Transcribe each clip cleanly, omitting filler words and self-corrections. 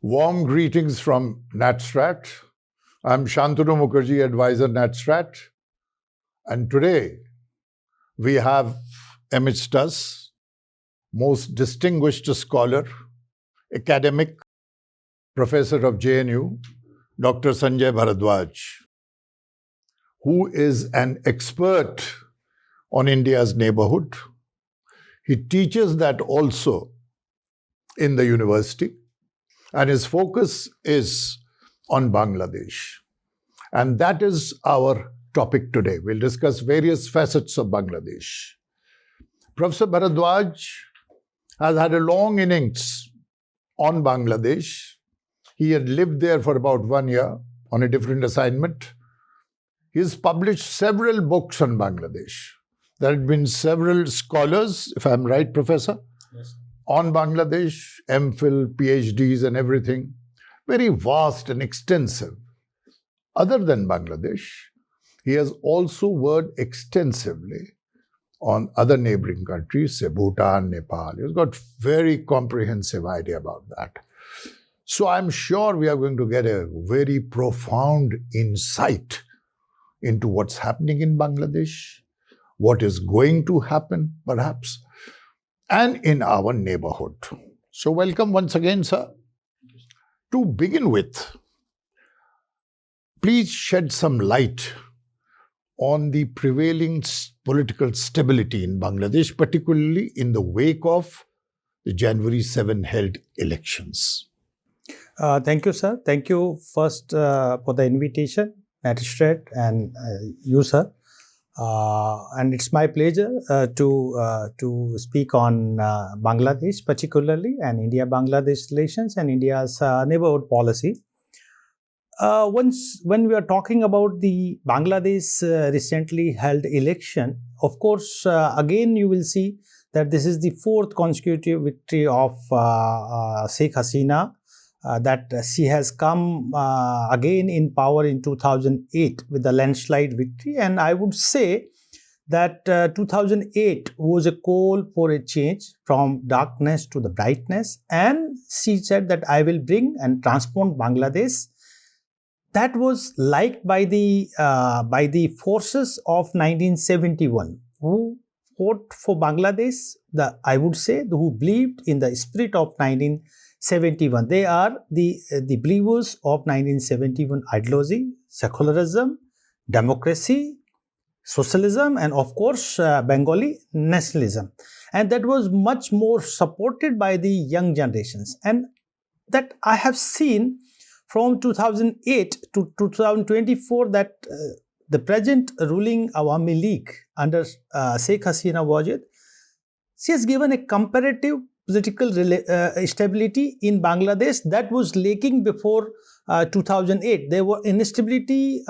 Warm greetings from NatStrat. I'm Shantanu Mukherjee, advisor NatStrat. And today we have amidst us most distinguished scholar, academic, professor of JNU, Dr. Sanjay Bharadwaj, who is an expert on India's neighborhood. He teaches that also in the university, and his focus is on Bangladesh. And that is our topic today. We'll discuss various facets of Bangladesh. Professor Bharadwaj has had a long innings on Bangladesh. He had lived there for about 1 year on a different assignment. He's published several books on Bangladesh. There have been several scholars, if I'm right, Professor, Yes. on Bangladesh, MPhil, PhDs and everything. Very vast and extensive. Other than Bangladesh, he has also worked extensively on other neighboring countries, say Bhutan, Nepal. He's got very comprehensive idea about that. So I'm sure we are going to get a very profound insight into what's happening in Bangladesh, what is going to happen, perhaps, and in our neighborhood. So welcome once again, sir. To begin with, please shed some light on the prevailing political stability in Bangladesh, particularly in the wake of the January 7 held elections. Thank you, sir. Thank you first for the invitation, NatStrat, and you, sir. And it's my pleasure to speak on Bangladesh, particularly, and India-Bangladesh relations and India's neighborhood policy. When we are talking about the Bangladesh recently held election, of course, again you will see that this is the fourth consecutive victory of Sheikh Hasina. That she has come again in power in 2008 with a landslide victory, and I would say that 2008 was a call for a change from darkness to the brightness, and she said that I will bring and transform Bangladesh. That was liked by the forces of 1971 who fought for Bangladesh. I would say who believed in the spirit of 1971. They are the believers of 1971 ideology, secularism, democracy, socialism, and of course Bengali nationalism. And that was much more supported by the young generations. And that I have seen from 2008 to 2024 that the present ruling Awami League under Sheikh Hasina Wajid, she has given a comparative political stability in Bangladesh that was lacking before 2008. There were instability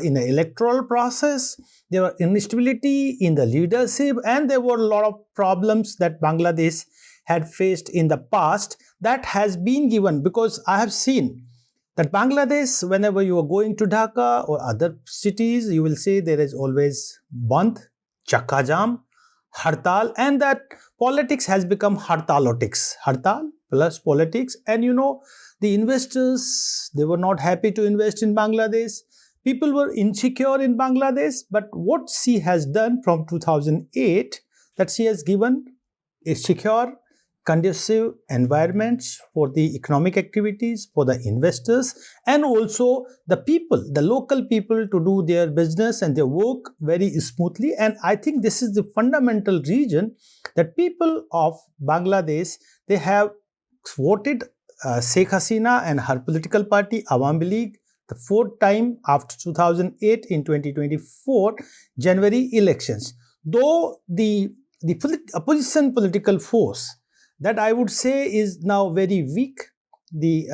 in the electoral process, there were instability in the leadership, and there were a lot of problems that Bangladesh had faced in the past that has been given, because I have seen that Bangladesh, whenever you are going to Dhaka or other cities, you will see there is always Bandh, Chakka Jam, Hartal, and that politics has become Hartalotics. Hartal plus politics. And you know, the investors, they were not happy to invest in Bangladesh. People were insecure in Bangladesh. But what she has done from 2008, that she has given a secure, conducive environments for the economic activities, for the investors, and also the people, the local people, to do their business and their work very smoothly. And I think this is the fundamental reason that people of Bangladesh, they have voted Sheikh Hasina and her political party, Awami League, the fourth time after 2008 in 2024 January elections. Though the opposition political force, that I would say is now very weak. The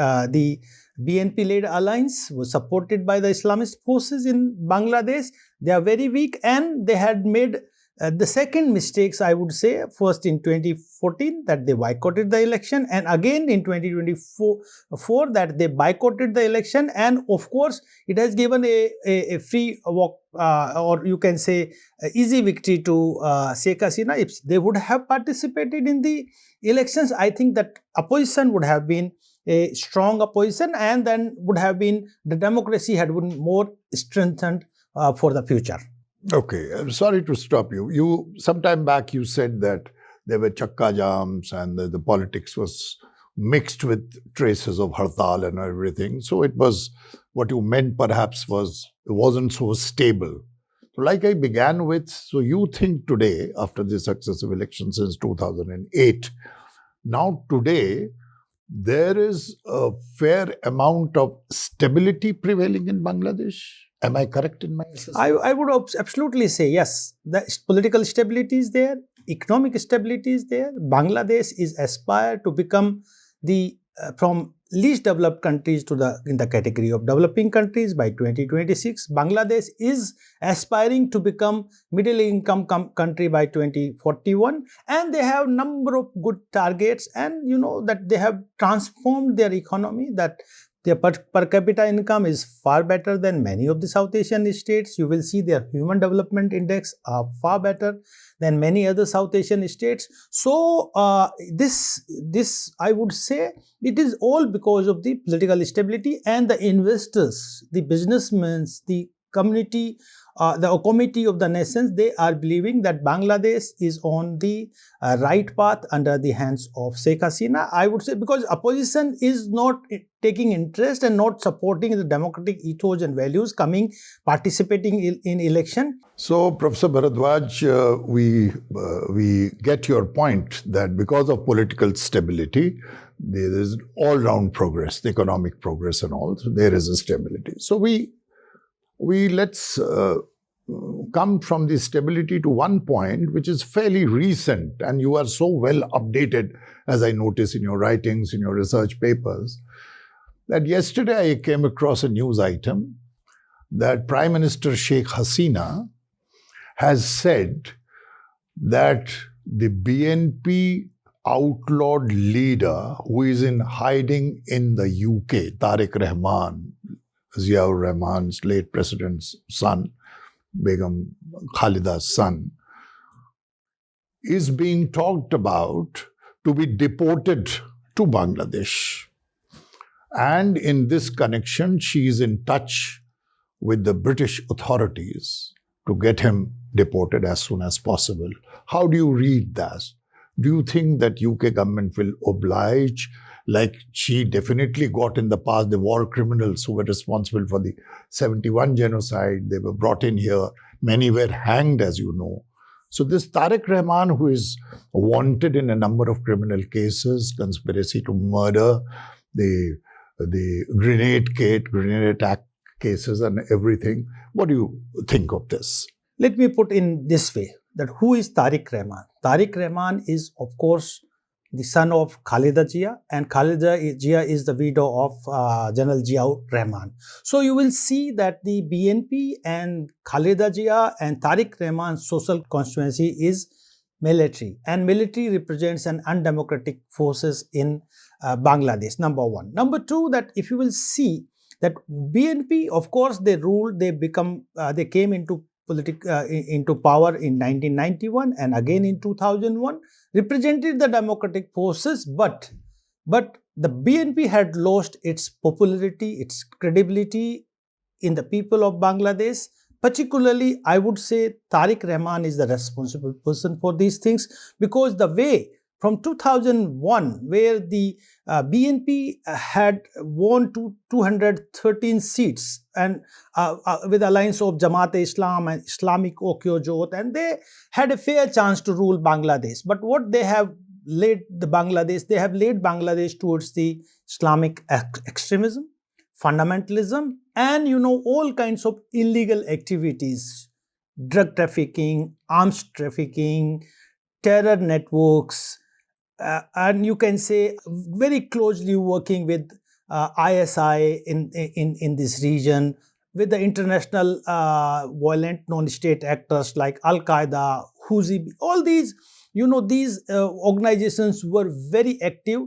BNP-led alliance was supported by the Islamist forces in Bangladesh. They are very weak, and they had made the second mistakes, I would say, first in 2014 that they boycotted the election, and again in 2024 that they boycotted the election, and of course it has given a free walk or you can say easy victory to Sheikh Hasina. If they would have participated in the elections, I think that opposition would have been a strong opposition, and then would have been the democracy had been more strengthened for the future. Okay, I'm sorry to stop you. You sometime back you said that there were chakka jams and the politics was mixed with traces of hartal and everything. So it was what you meant perhaps was it wasn't so stable. So like I began with, so you think today, after the successive elections since 2008, now today there is a fair amount of stability prevailing in Bangladesh. Am I correct in my assessment? I would absolutely say yes. The political stability is there, economic stability is there. Bangladesh is aspired to become the from least developed countries to the in the category of developing countries by 2026. Bangladesh is aspiring to become middle income country by 2041, and they have number of good targets, and you know that they have transformed their economy, that their per capita income is far better than many of the South Asian states. You will see their human development index are far better than many other South Asian states. So this I would say it is all because of the political stability and the investors, the businessmen, the community, the committee of the nations. They are believing that Bangladesh is on the right path under the hands of Sheikh Hasina. I would say because opposition is not taking interest and not supporting the democratic ethos and values, participating in election. So, Professor Bharadwaj, we get your point that because of political stability, there is all-round progress, the economic progress and all. So there is a stability. So we let's come from the stability to one point which is fairly recent, and you are so well updated, as I notice in your writings, in your research papers, that yesterday I came across a news item that Prime Minister Sheikh Hasina has said that the BNP outlawed leader who is in hiding in the UK, Tarique Rahman, Ziaur Rahman's late president's son, Begum Khalida's son, is being talked about to be deported to Bangladesh. And in this connection, she is in touch with the British authorities to get him deported as soon as possible. How do you read that? Do you think that UK government will oblige, like she definitely got in the past, the war criminals who were responsible for the 71 genocide, they were brought in here, many were hanged, as you know. So this Tarique Rahman, who is wanted in a number of criminal cases, conspiracy to murder, the grenade attack cases and everything, what do you think of this? Let me put in this way, that who is Tarique Rahman? Tarique Rahman is, of course, the son of Khalida Zia, and Khalida Zia is the widow of General Ziaur Rahman. So you will see that the BNP and Khalida Zia and Tarique Rahman's social constituency is military, and military represents an undemocratic forces in Bangladesh, number one. Number two, that if you will see that BNP, of course, they ruled, they came into power in 1991 and again in 2001, represented the democratic forces, but the BNP had lost its popularity, its credibility in the people of Bangladesh. Particularly, I would say Tarique Rahman is the responsible person for these things, because the way from 2001, where the BNP had won 213 seats and with alliance of Jamaat-e-Islam and Islamic Okyojot, and they had a fair chance to rule Bangladesh. But what they have led Bangladesh towards the Islamic extremism, fundamentalism, and all kinds of illegal activities, drug trafficking, arms trafficking, terror networks, and you can say very closely working with ISI in this region, with the international violent non-state actors like Al-Qaeda, Houthi, all these, these organizations were very active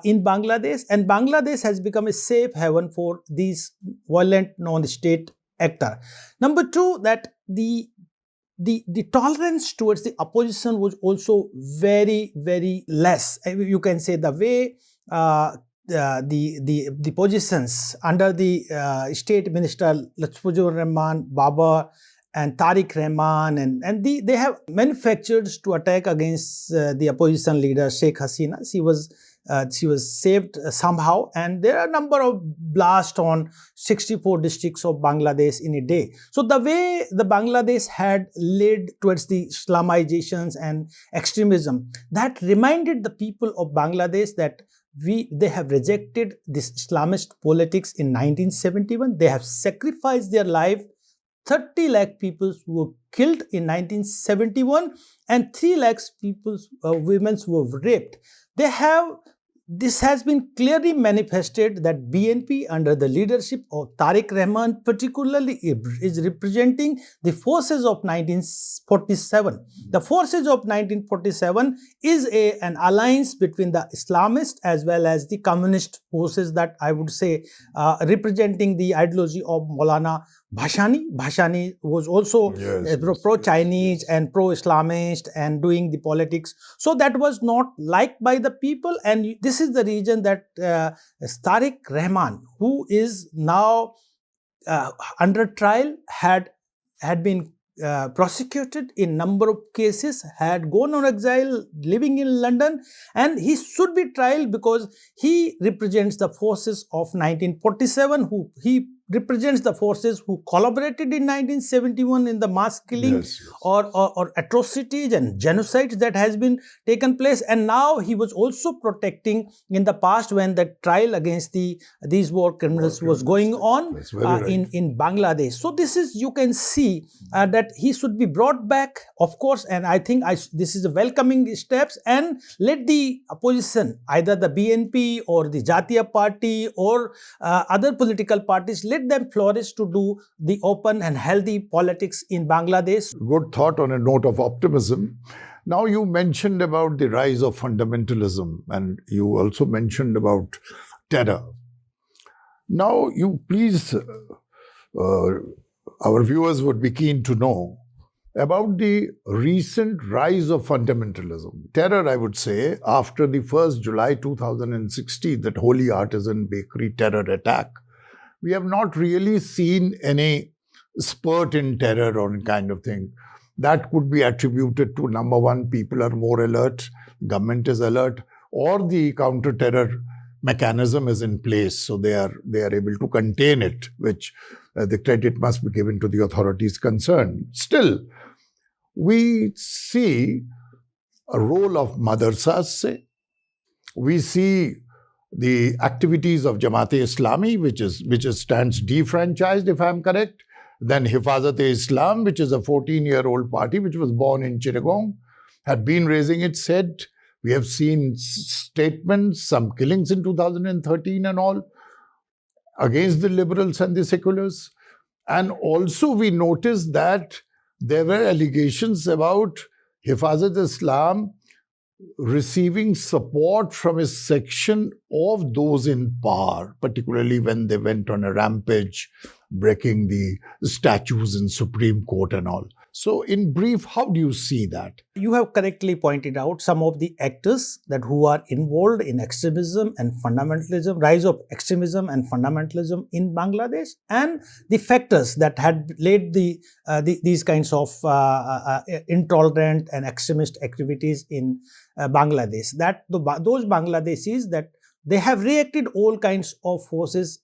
in Bangladesh, and Bangladesh has become a safe haven for these violent non-state actors. Number two, that the tolerance towards the opposition was also very, very less. You can say the way the positions under the state minister Lutfuzur Rahman, Babar, and Tarique Rahman, and they have manufactured to attack against the opposition leader Sheikh Hasina. She was saved somehow, and there are a number of blasts on 64 districts of Bangladesh in a day. So the way the Bangladesh had led towards the Islamizations and extremism, that reminded the people of Bangladesh that they have rejected this Islamist politics in 1971. They have sacrificed their life. 30 lakh people were killed in 1971 and 3 lakhs people, women were raped. This has been clearly manifested that BNP under the leadership of Tarique Rahman particularly is representing the forces of 1947. The forces of 1947 is an alliance between the Islamist as well as the communist forces that I would say representing the ideology of Maulana Bhashani. Bhashani was also pro-Chinese and pro-Islamist and doing the politics. So that was not liked by the people, and this is the reason that Tarique Rahman, who is now under trial, had been prosecuted in number of cases, had gone on exile, living in London, and he should be tried because he represents the forces of 1947, he represents the forces who collaborated in 1971 in the mass killing or atrocities and genocides that has been taken place. And now he was also protecting in the past when the trial against these war criminals was going on in Bangladesh. So this is, you can see that he should be brought back, of course, and I think this is a welcoming steps, and let the opposition, either the BNP or the Jatiya Party or other political parties, let them flourish to do the open and healthy politics in Bangladesh. Good thought on a note of optimism. Now you mentioned about the rise of fundamentalism, and you also mentioned about terror. Now you please, our viewers would be keen to know about the recent rise of fundamentalism. Terror, I would say, after the 1st July 2016, that Holy Artisan Bakery terror attack, we have not really seen any spurt in terror or kind of thing. That could be attributed to, number one, people are more alert, government is alert, or the counter-terror mechanism is in place, so they are able to contain it, which the credit must be given to the authorities concerned. Still, we see a role of madrasas. We see the activities of Jamaat-e-Islami, which stands defranchised, if I am correct. Then Hifazat-e-Islam, which is a 14-year-old party which was born in Chittagong, had been raising its head. We have seen statements, some killings in 2013 and all, against the liberals and the seculars. And also we noticed that there were allegations about Hifazat-e-Islam receiving support from a section of those in power, particularly when they went on a rampage, breaking the statues in Supreme Court and all. So in brief, how do you see that? You have correctly pointed out some of the actors who are involved in extremism and fundamentalism, rise of extremism and fundamentalism in Bangladesh, and the factors that had led these kinds of intolerant and extremist activities in Bangladesh. That those Bangladeshis, that they have reacted all kinds of forces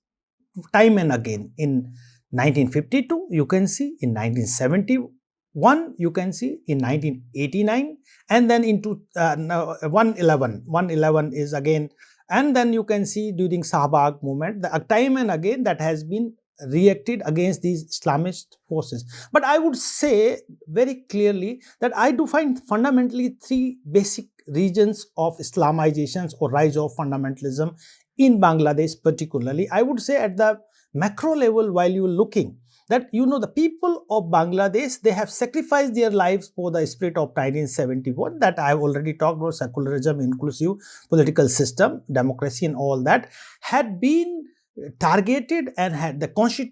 time and again. In 1952, you can see, in 1971, you can see, in 1989, and then into 111 is again, and then you can see during Shahbag movement, time and again that has been reacted against these Islamist forces. But I would say very clearly that I do find fundamentally three basic regions of Islamizations or rise of fundamentalism in Bangladesh particularly. I would say at the macro level, while you're looking, that the people of Bangladesh, they have sacrificed their lives for the spirit of 1971, that I have already talked about, secularism, inclusive political system, democracy and all that, had been targeted and had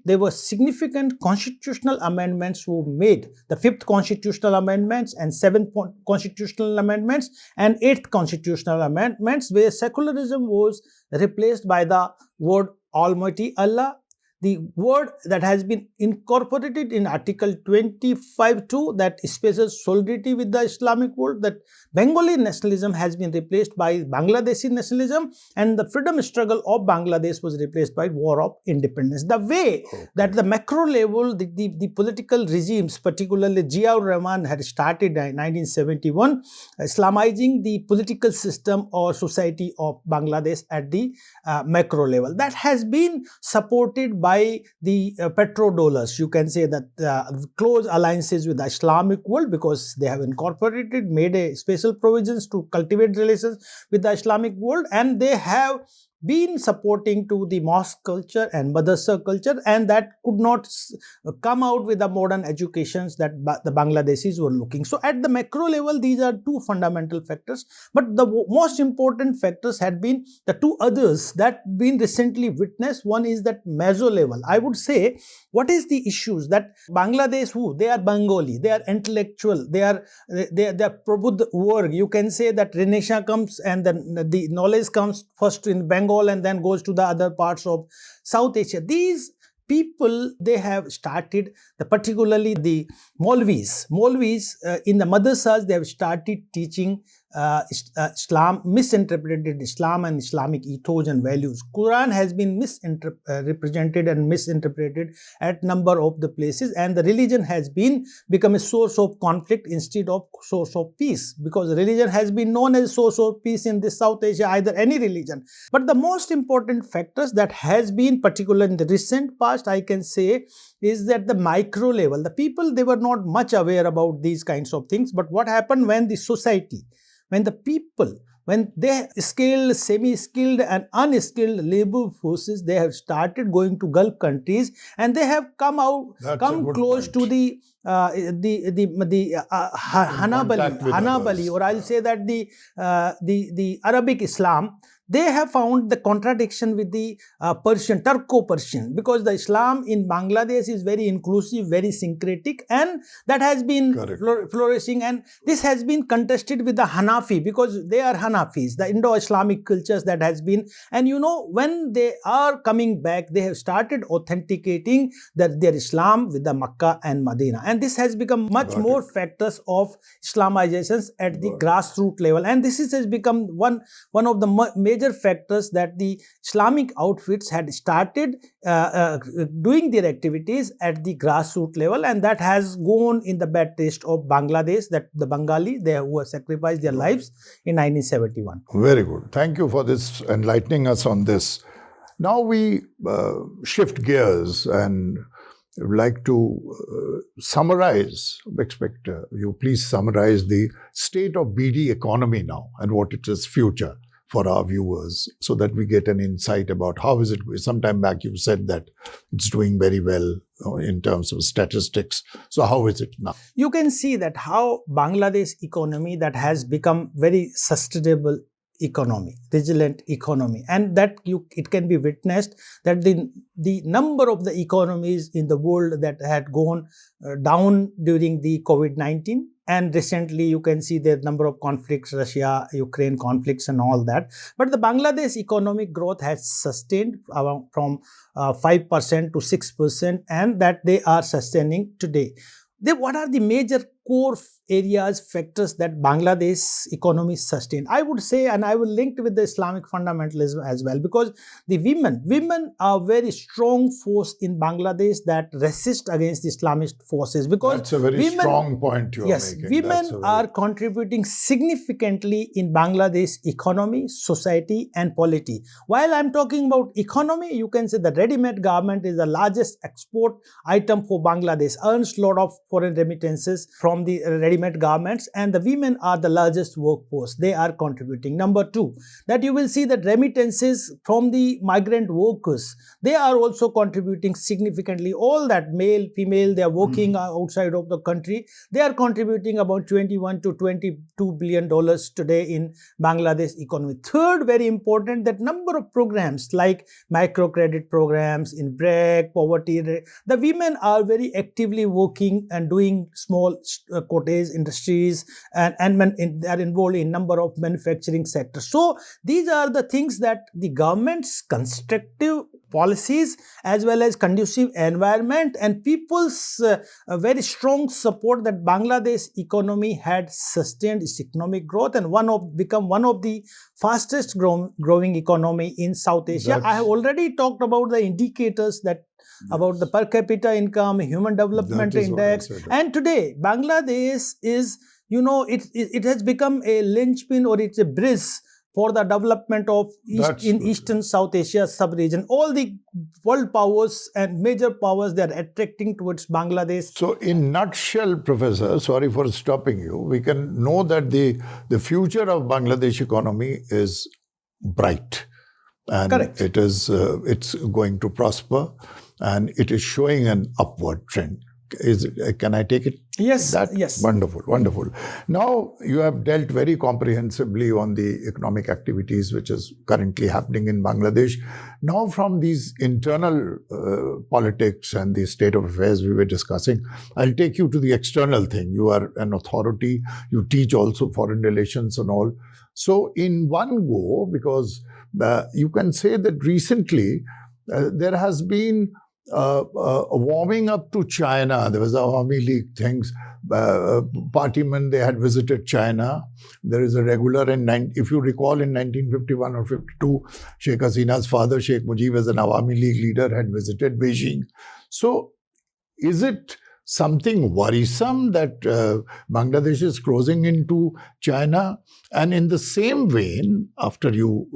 there were significant constitutional amendments were made, the 5th constitutional amendments and 7th constitutional amendments and 8th constitutional amendments, where secularism was replaced by the word Almighty Allah. The word that has been incorporated in Article 25(2) that expresses solidarity with the Islamic world, that Bengali nationalism has been replaced by Bangladeshi nationalism, and the freedom struggle of Bangladesh was replaced by war of independence. The way that the macro level, the political regimes, particularly Jawaharlal Rahman had started in 1971, Islamizing the political system or society of Bangladesh at the macro level. That has been supported by the petrodollars. You can say that close alliances with the Islamic world, because they have incorporated, made a special provisions to cultivate relations with the Islamic world, and they have been supporting to the mosque culture and madrasa culture, and that could not come out with the modern educations that the Bangladeshis were looking. So at the macro level, these are two fundamental factors, but the most important factors had been the two others that been recently witnessed. One is that meso level. I would say, what is the issues that Bangladesh, they are Bengali, they are intellectual, they are Prabhuddha work. You can say that Renaissance comes and then the knowledge comes first in Bengal and then goes to the other parts of South Asia. These people, they have started, particularly the Maulvis in the madrasas, they have started teaching Islam, misinterpreted Islam and Islamic ethos and values. Quran has been misrepresented and misinterpreted at number of the places, and the religion has been become a source of conflict instead of source of peace, because religion has been known as a source of peace in this South Asia, either any religion. But the most important factors that has been, particularly in the recent past, I can say, is that the micro level, the people, they were not much aware about these kinds of things. But what happened when the society, when the people, when they skilled, semi-skilled and unskilled labor forces, they have started going to Gulf countries, and they have come close to the Hanabali, or I'll say that the Arabic Islam. They have found the contradiction with the Turco-Persian, because the Islam in Bangladesh is very inclusive, very syncretic, and that has been flourishing, and this has been contested with the Hanafi, because they are Hanafis, the Indo-Islamic cultures that has been, and when they are coming back, they have started authenticating their Islam with the Makkah and Medina, and this has become much more factors of Islamizations at the grassroots level, and this has become one of the major factors that the Islamic outfits had started doing their activities at the grassroots level, and that has gone in the bad taste of Bangladesh, that the Bengali, who have sacrificed their lives in 1971. Very good. Thank you for this, enlightening us on this. Now we shift gears and would like to summarize, expect you please summarize the state of BD economy now and what it is future for our viewers, so that we get an insight about how is it. Sometime back you said that it's doing very well in terms of statistics. So how is it now? You can see that how Bangladesh economy that has become very sustainable economy, resilient economy, and that it can be witnessed that the number of the economies in the world that had gone down during the COVID-19. And recently, you can see the number of conflicts, Russia, Ukraine conflicts and all that. But the Bangladesh economic growth has sustained from 5% to 6%, and that they are sustaining today. What are the major core areas, factors that Bangladesh economy sustained? I would say, and I will link with the Islamic fundamentalism as well, because the women are very strong force in Bangladesh that resist against the Islamist forces. Because that's a very strong point you are making. Yes, women are contributing significantly in Bangladesh economy, society and polity. While I'm talking about economy, you can say the ready-made garment is the largest export item for Bangladesh, earns a lot of foreign remittances from the ready ready-made garments, and the women are the largest workforce. They are contributing. Number two, that you will see that remittances from the migrant workers, they are also contributing significantly. All that male, female, they are working outside of the country. They are contributing about $21 to $22 billion today in Bangladesh economy. Third, very important, that number of programs like microcredit programs in BRAC, poverty, the women are very actively working and doing small cottage industries, and they are involved in number of manufacturing sectors. So these are the things that the government's constructive policies as well as conducive environment and people's very strong support that Bangladesh economy had sustained its economic growth and become one of the fastest growing economy in South Asia. I have already talked about the indicators that about the per capita income, human development index, and today Bangladesh is, it has become a linchpin, or it's a bridge for the development of Eastern South Asia sub-region. All the world powers and major powers, they are attracting towards Bangladesh. So in nutshell, Professor, sorry for stopping you, we can know that the future of Bangladesh economy is bright. And correct. It's going to prosper, and it is showing an upward trend. Can I take it? Yes. Yes. Wonderful, wonderful. Now you have dealt very comprehensively on the economic activities which is currently happening in Bangladesh. Now, from these internal politics and the state of affairs we were discussing, I'll take you to the external thing. You are an authority. You teach also foreign relations and all. So in one go, because you can say that recently there has been a warming up to China. There was Awami League things. Partymen, they had visited China. There is a regular, if you recall, in 1951 or 52, Sheikh Hasina's father, Sheikh Mujib, as an Awami League leader, had visited Beijing. So is it something worrisome that Bangladesh is closing into China? And in the same vein, after you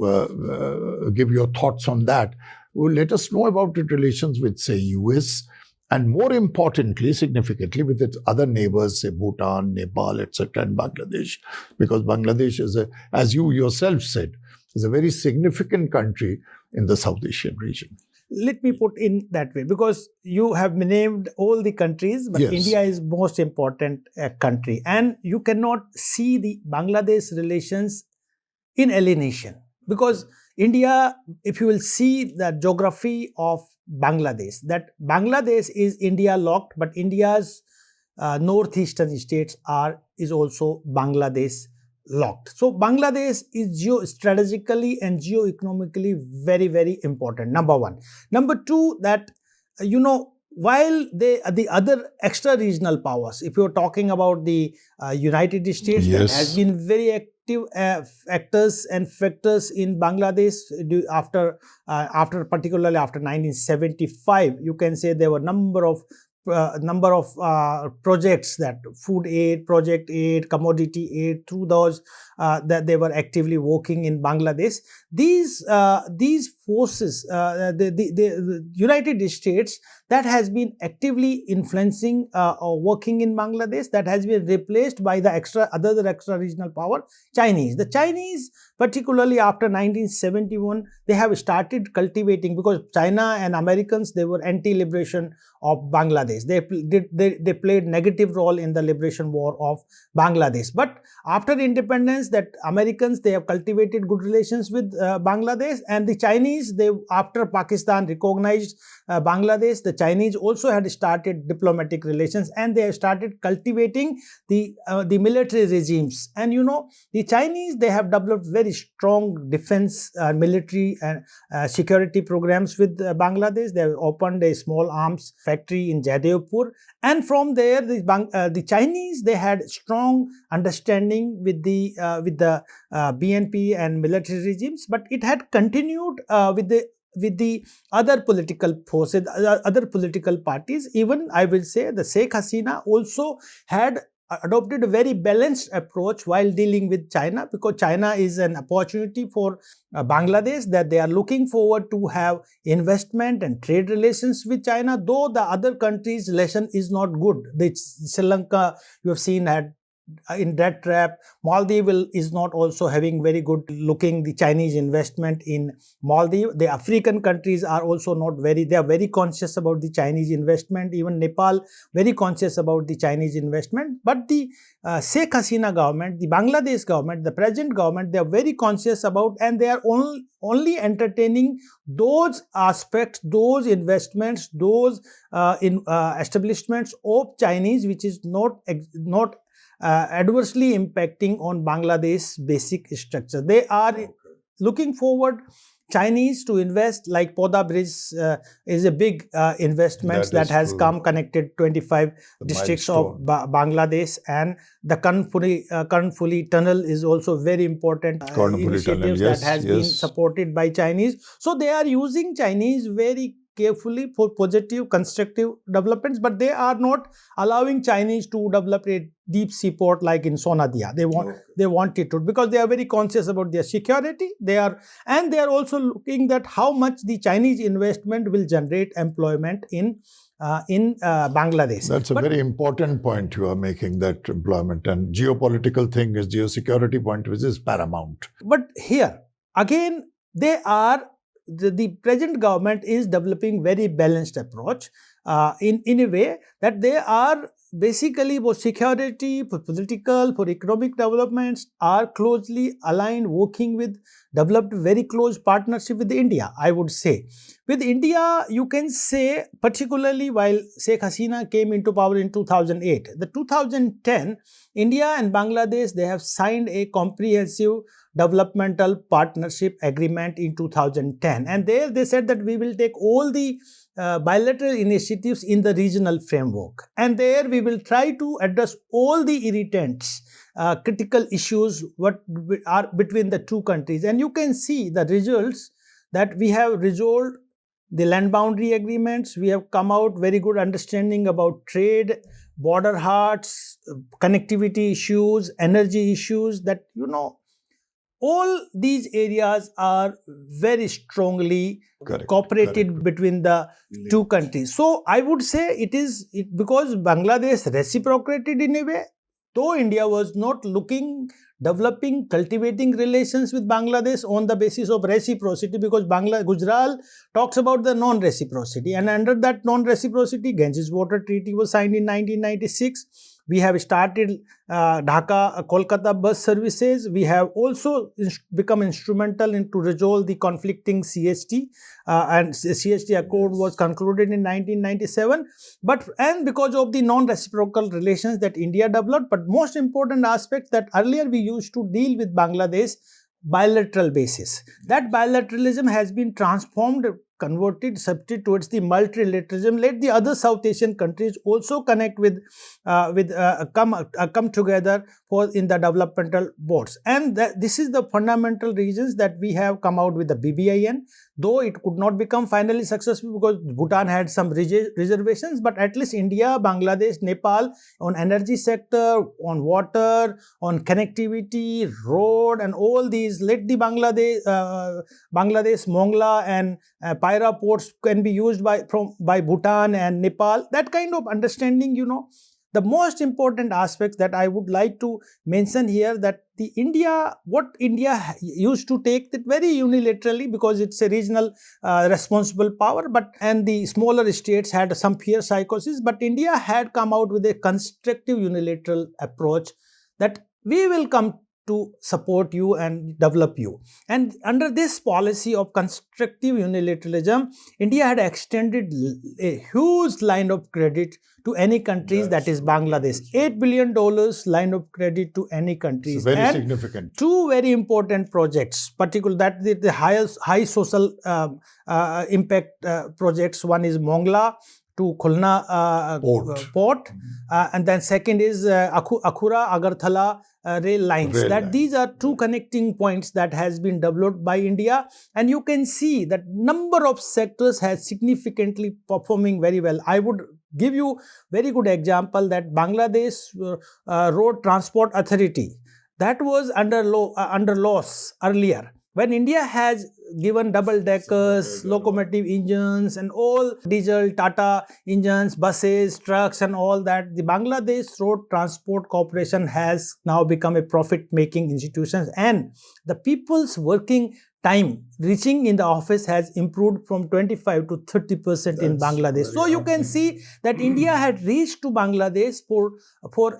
give your thoughts on that, let us know about its relations with, say, US, and more importantly, significantly, with its other neighbors, say Bhutan, Nepal, etc., and Bangladesh, because Bangladesh is, as you yourself said, is a very significant country in the South Asian region. Let me put in that way, because you have named all the countries, but yes, India is most important country, and you cannot see the Bangladesh relations in alienation, because India, if you will see the geography of Bangladesh, that Bangladesh is India locked, but India's northeastern states is also Bangladesh locked. So Bangladesh is geostrategically and geoeconomically very, very important. Number one. Number two, that while the other extra regional powers, if you're talking about the United States, yes, that has been very active actors and factors in Bangladesh particularly after 1975, you can say there were number of projects, that food aid, project aid, commodity aid, through those that they were actively working in Bangladesh. These forces, the United States, that has been actively influencing or working in Bangladesh, that has been replaced by the other extra regional power, Chinese. The Chinese, particularly after 1971, they have started cultivating, because China and Americans, they were anti-liberation of Bangladesh. They played negative role in the liberation war of Bangladesh. But after independence, that Americans, they have cultivated good relations with Bangladesh, and the Chinese, after Pakistan recognized Bangladesh, the Chinese also had started diplomatic relations, and they have started cultivating the military regimes. And the Chinese, they have developed very strong defense, military and security programs with Bangladesh. They have opened a small arms factory in Jadavpur, and from there the Chinese, they had strong understanding with the BNP and military regimes, but it had continued with the other political forces, other political parties. Even I will say the Sheikh Hasina also had adopted a very balanced approach while dealing with China, because China is an opportunity for Bangladesh, that they are looking forward to have investment and trade relations with China, though the other countries' relation is not good. Sri Lanka, you have seen, had in that trap. Maldives is not also having very good looking the Chinese investment in Maldives. The African countries are also not they are very conscious about the Chinese investment. Even Nepal very conscious about the Chinese investment. But the Sheikh Hasina government, the Bangladesh government, the present government, they are very conscious about, and they are only entertaining those aspects, those investments, those establishments of Chinese which is not adversely impacting on Bangladesh basic structure. They are looking forward Chinese to invest, like Poda Bridge is a big investment that has come, connected 25 districts of Bangladesh, and the Karnfuli tunnel is also very important initiative that has been supported by Chinese. So they are using Chinese very carefully for positive, constructive developments, but they are not allowing Chinese to develop a deep sea port like in Sonadia. They want it to, because they are very conscious about their security. They are also looking at how much the Chinese investment will generate employment in Bangladesh. That's a very important point you are making, that employment and geopolitical thing is geosecurity point, which is paramount. But here again, the present government is developing very balanced approach in a way that they are basically for security, for political, for economic developments are closely aligned, working with, developed very close partnership with India, I would say. With India, you can say, particularly while Sheikh Hasina came into power in 2008, the 2010, India and Bangladesh, they have signed a comprehensive developmental partnership agreement in 2010, and there they said that we will take all the bilateral initiatives in the regional framework, and there we will try to address all the irritants, critical issues what are between the two countries. And you can see the results that we have resolved the land boundary agreements. We have come out very good understanding about trade, border hearts, connectivity issues, energy issues, that all these areas are very strongly cooperated between the two countries. So I would say because Bangladesh reciprocated in a way, though India was not developing, cultivating relations with Bangladesh on the basis of reciprocity, because Gujarat talks about the non-reciprocity, and under that non-reciprocity, Ganges Water Treaty was signed in 1996. We have started Dhaka-Kolkata bus services. We have also become instrumental in to resolve the conflicting CST, and CST Accord was concluded in 1997. And because of the non-reciprocal relations that India developed, but most important aspect that earlier we used to deal with Bangladesh bilateral basis. That bilateralism has been transformed, converted, shifted towards the multilateralism. Let the other South Asian countries also connect come together in the developmental boards. And this is the fundamental reasons that we have come out with the BBIN. Though it could not become finally successful because Bhutan had some reservations, but at least India, Bangladesh, Nepal on energy sector, on water, on connectivity, road, and all these, let the Bangladesh, Mongla and Paira ports can be used by Bhutan and Nepal. That kind of understanding, the most important aspects that I would like to mention here, that what India used to take that very unilaterally, because it's a regional responsible power, and the smaller states had some fear psychosis, but India had come out with a constructive unilateral approach that we will come to support you and develop you. And under this policy of constructive unilateralism, India had extended a huge line of credit to any countries, that is Bangladesh. $8 billion line of credit to any countries. Very significant. Two very important projects, particularly that the high social impact projects. One is Mongla to Khulna port, and then second is Akhura Agartala rail lines. These are two connecting points that has been developed by India, and you can see that number of sectors has significantly performing very well. I would give you very good example that Bangladesh Road Transport Authority, that was under loss earlier. When India has given double deckers, locomotive engines, and all diesel, Tata engines, buses, trucks, and all that. The Bangladesh Road Transport Corporation has now become a profit-making institution, and the people's working time reaching in the office has improved from 25 to 30% in Bangladesh. So you can see that India had reached to Bangladesh for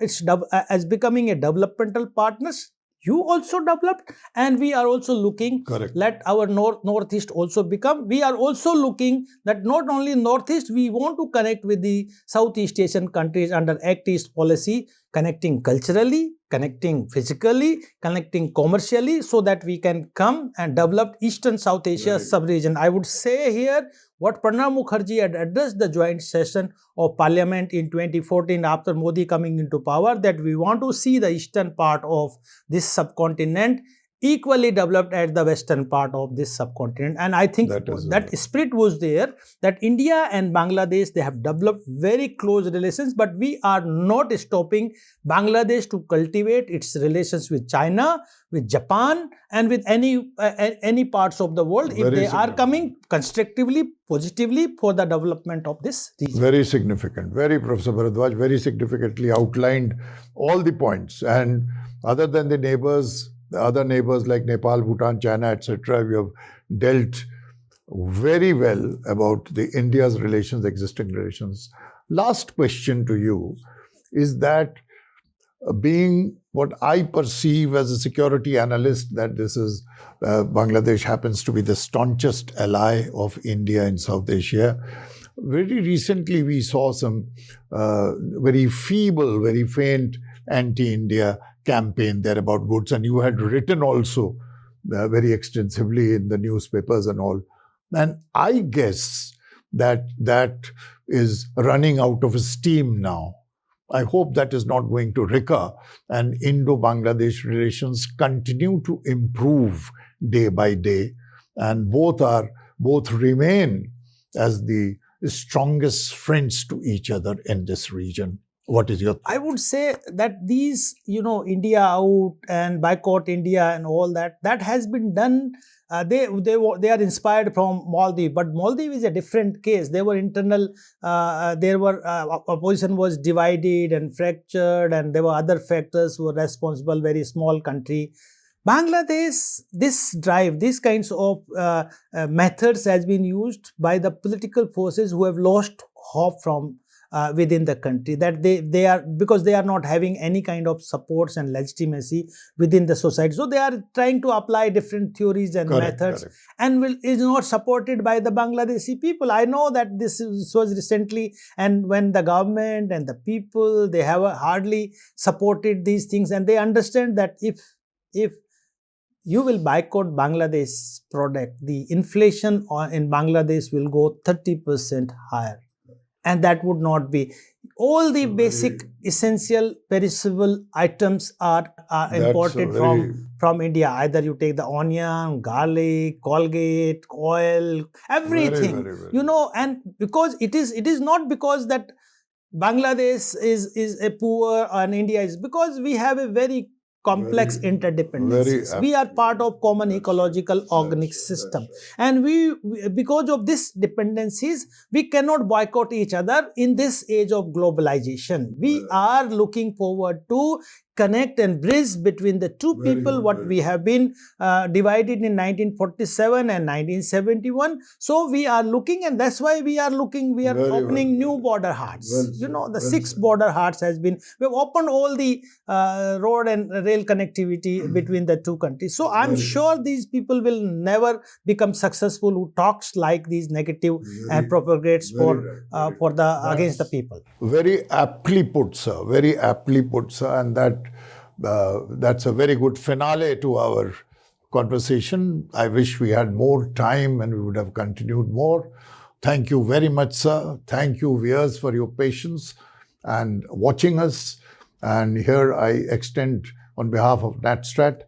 its as becoming a developmental partners. You also developed, and we are also looking. Correct. Let our northeast also become. We are also looking that not only northeast, we want to connect with the Southeast Asian countries under Act East policy, connecting culturally, connecting physically, connecting commercially, so that we can come and develop Eastern South Asia sub-region. I would say here what Pranab Mukherjee had addressed the joint session of Parliament in 2014 after Modi coming into power, that we want to see the eastern part of this subcontinent equally developed as the western part of this subcontinent. And I think that spirit was there, that India and Bangladesh, they have developed very close relations, but we are not stopping Bangladesh to cultivate its relations with China, with Japan, and with any parts of the world if they are coming constructively, positively for the development of this region. Very significant. Professor Bharadwaj very significantly outlined all the points. And other than the neighbors, the other neighbors like Nepal, Bhutan, China, etc., we have dealt very well about the India's relations, existing relations. Last question to you is that being what I perceive as a security analyst, that this is Bangladesh happens to be the staunchest ally of India in South Asia. Very recently, we saw some very feeble, very faint anti-India campaign there about goods, and you had written also very extensively in the newspapers and all. And I guess that is running out of steam now. I hope that is not going to recur, and Indo-Bangladesh relations continue to improve day by day, and both remain as the strongest friends to each other in this region. What is your thought? I would say that these, India out and boycott India and all that has been done. They are inspired from Maldives, but Maldives is a different case. They were internal. Opposition was divided and fractured, and there were other factors who were responsible. Very small country. Bangladesh, this drive, these kinds of methods has been used by the political forces who have lost hope from within the country, that they are, because they are not having any kind of supports and legitimacy within the society. So they are trying to apply different theories and methods, and is not supported by the Bangladeshi people. I know that this was recently, and when the government and the people, they have hardly supported these things, and they understand that if you will boycott Bangladesh product, the inflation in Bangladesh will go 30% higher. And that would not be. All the basic, essential, perishable items are imported from India. Either you take the onion, garlic, Colgate, oil, everything. And because it is not because that Bangladesh is a poor and India is, because we have a very complex interdependencies. We are part of common ecological organic system, and we because of these dependencies, we cannot boycott each other in this age of globalization. We are looking forward to connect and bridge between the two people, what we have been divided in 1947 and 1971. So we are looking, and that's why we are opening new border hearts. The 6 border hearts has been, we've opened all the road and rail connectivity between the two countries. So I'm sure these people will never become successful who talks like these negative and propagates against the people. Very aptly put, sir. Very aptly put, sir. And that's a very good finale to our conversation. I wish we had more time and we would have continued more. Thank you very much, sir. Thank you, viewers, for your patience and watching us. And here I extend, on behalf of NatStrat,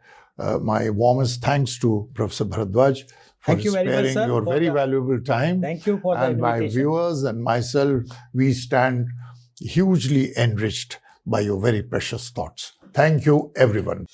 my warmest thanks to Professor Bharadwaj for sparing your very valuable time. Thank you for the invitation. And my viewers and myself, we stand hugely enriched by your very precious thoughts. Thank you, everyone.